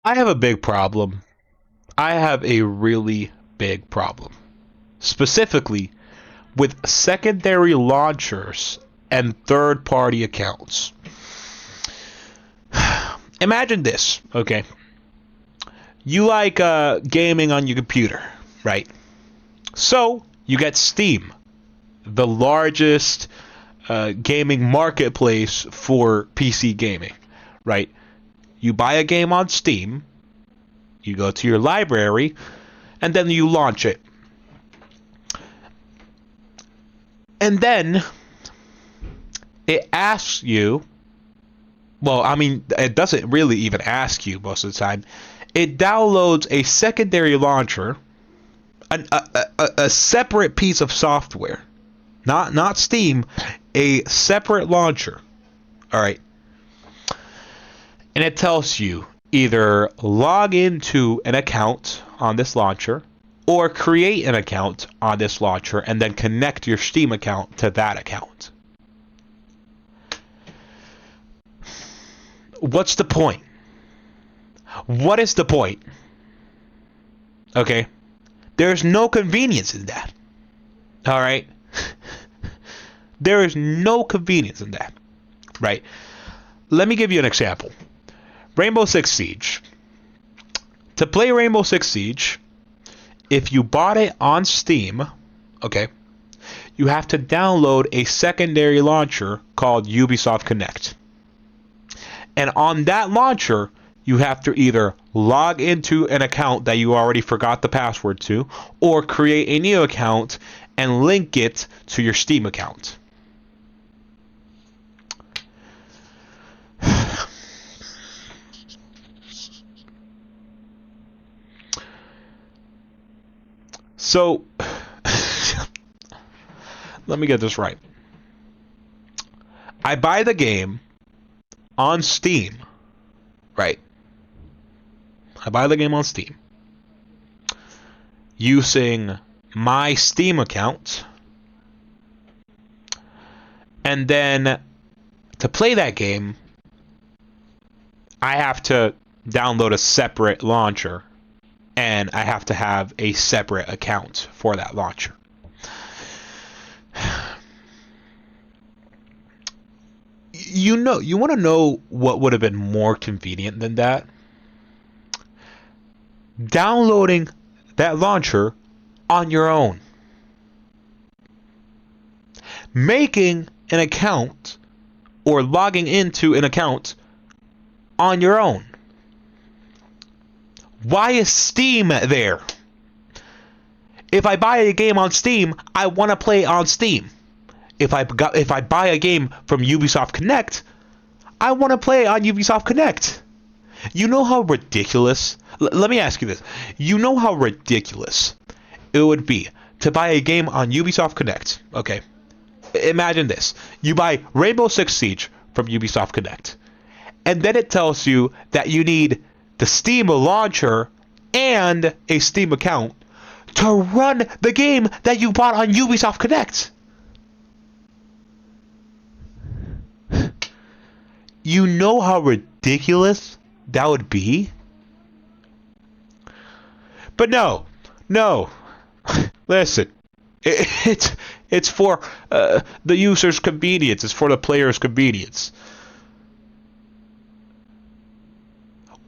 I have a big problem. I have a really big problem. Specifically with secondary launchers and third-party accounts. Imagine this, okay? You like gaming on your computer, right? So you get Steam, the largest gaming marketplace for PC gaming, right? You buy a game on Steam, you go to your library, and then you launch it. And then it asks you, well, I mean, it doesn't really even ask you most of the time. It downloads a secondary launcher, a separate piece of software, not Steam, a separate launcher. All right. And it tells you either log into an account on this launcher or create an account on this launcher and then connect your Steam account to that account. What's the point? What is the point? Okay? There's no convenience in that. All right? There is no convenience in that. Right? Let me give you an example. Rainbow Six Siege. To play Rainbow Six Siege, if you bought it on Steam, okay, you have to download a secondary launcher called Ubisoft Connect. And on that launcher, you have to either log into an account that you already forgot the password to, or create a new account and link it to your Steam account. So, let me get this right. I buy the game on Steam, right? I buy the game on Steam using my Steam account, and then to play that game, I have to download a separate launcher, and I have to have a separate account for that launcher. You want to know what would have been more convenient than that? Downloading that launcher on your own. Making an account or logging into an account on your own. Why is Steam there? If I buy a game on Steam, I want to play on Steam. If I buy a game from Ubisoft Connect, I want to play on Ubisoft Connect. You know how ridiculous? Let me ask you this. You know how ridiculous it would be to buy a game on Ubisoft Connect? Okay. Imagine this. You buy Rainbow Six Siege from Ubisoft Connect. And then it tells you that you need the Steam launcher and a Steam account to run the game that you bought on Ubisoft Connect. You know how ridiculous that would be? But no. Listen, it's for the user's convenience. It's for the player's convenience.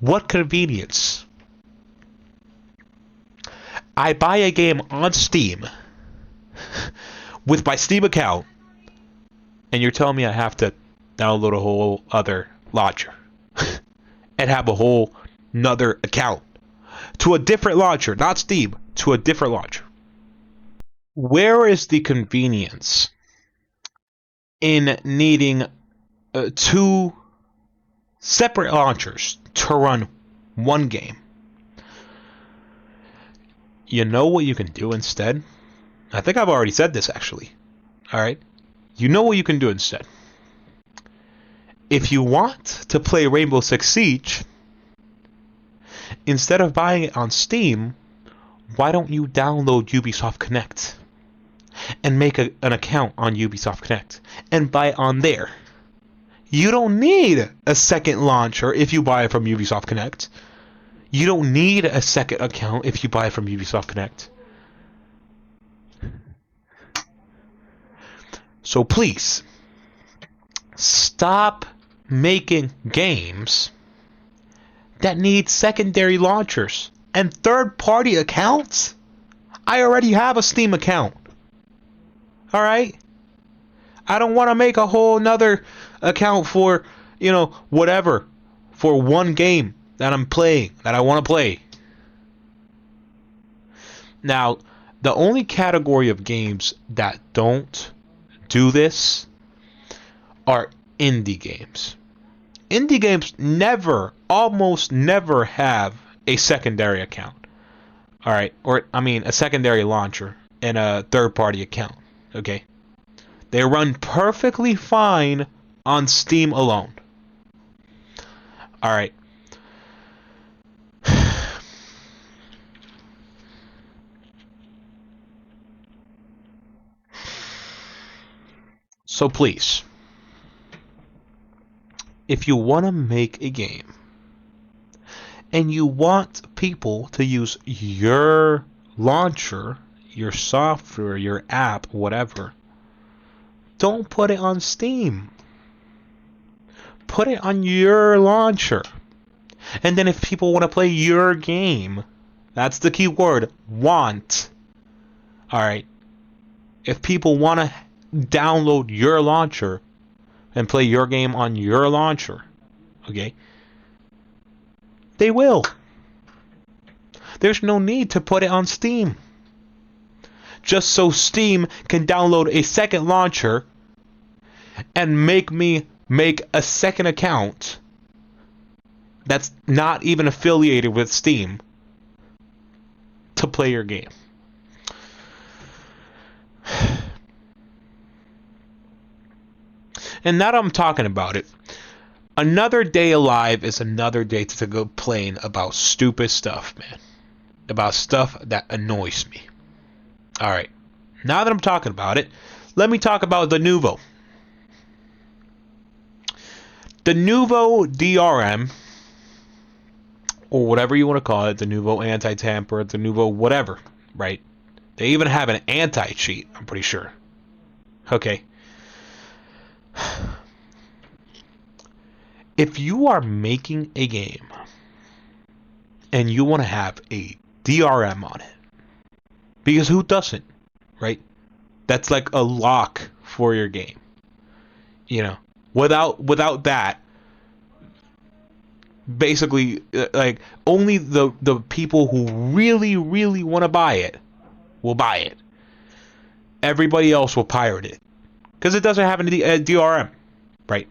What convenience? I buy a game on Steam with my Steam account, and you're telling me I have to download a whole other launcher and have a whole nother account to a different launcher, not Steam, to a different launcher. Where is the convenience in needing two separate launchers to run one game? You know what you can do instead? I think I've already said this actually. Alright? You know what you can do instead? If you want to play Rainbow Six Siege, instead of buying it on Steam, why don't you download Ubisoft Connect and make an account on Ubisoft Connect and buy it on there? You don't need a second launcher if you buy it from Ubisoft Connect. You don't need a second account if you buy from Ubisoft Connect. So please, stop making games that need secondary launchers and third-party accounts. I already have a Steam account. Alright? I don't want to make a whole nother account for, whatever, for one game that I'm playing, that I want to play. Now, the only category of games that don't do this are indie games. Indie games almost never have a secondary account. Alright, a secondary launcher and a third-party account. Okay? They run perfectly fine on Steam alone. Alright. So please, if you want to make a game and you want people to use your launcher, your software, your app, whatever, don't put it on Steam. Put it on your launcher. And then if people want to play your game, that's the key word, want. Alright. If people want to download your launcher and play your game on your launcher, okay, they will. There's no need to put it on Steam. Just so Steam can download a second launcher and make me make a second account that's not even affiliated with Steam to play your game. And now that I'm talking about it, another day alive is another day to complain about stupid stuff, man. About stuff that annoys me. Alright, now that I'm talking about it, let me talk about the Nuvo. The Nuvo DRM, or whatever you want to call it, the Nuvo anti-tamper, the Nuvo whatever, right? They even have an anti-cheat, I'm pretty sure. Okay. If you are making a game and you want to have a DRM on it, because who doesn't, right? That's like a lock for your game. Without that, basically, like, only the people who really, really want to buy it will buy it. Everybody else will pirate it. Because it doesn't have a DRM, right?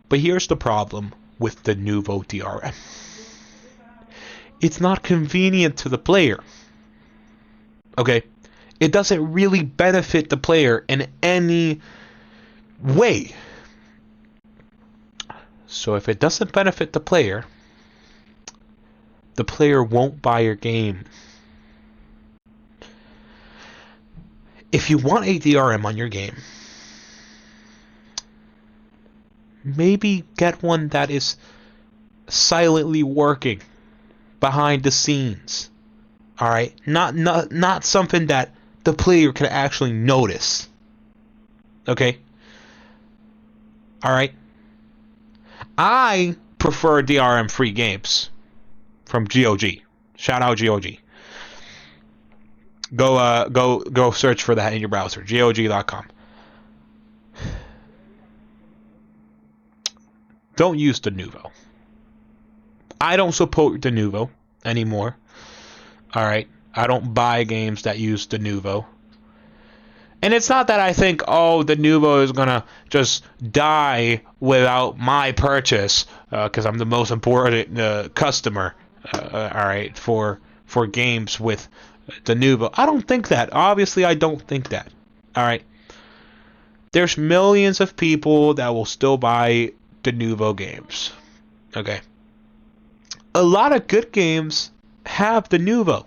But here's the problem with the Nuvo DRM. It's not convenient to the player. Okay? It doesn't really benefit the player in any way. So if it doesn't benefit the player won't buy your game. If you want a DRM on your game, maybe get one that is silently working behind the scenes. Alright? Not something that the player can actually notice. Okay? Alright? I prefer DRM free games from GOG. Shout out GOG. Go search for that in your browser. GOG.com. Don't use the Nuvo. I don't support the Nuvo anymore. Alright? I don't buy games that use the Nuvo. And it's not that I think, the Nuvo is gonna just die without my purchase, because I'm the most important customer, alright, for games with the Nuvo. I don't think that. Obviously, I don't think that. Alright? There's millions of people that will still buy the Nuvo games. Okay? A lot of good games have the Nuvo.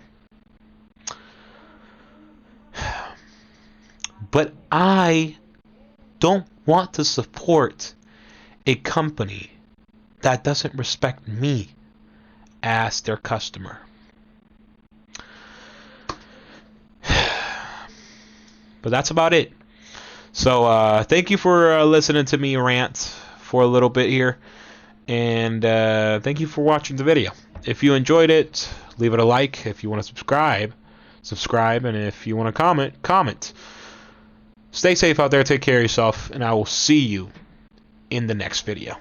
But I don't want to support a company that doesn't respect me as their customer. But that's about it. So thank you for listening to me rant for a little bit here. And thank you for watching the video. If you enjoyed it, leave it a like. If you want to subscribe. And if you want to comment. Stay safe out there. Take care of yourself. And I will see you in the next video.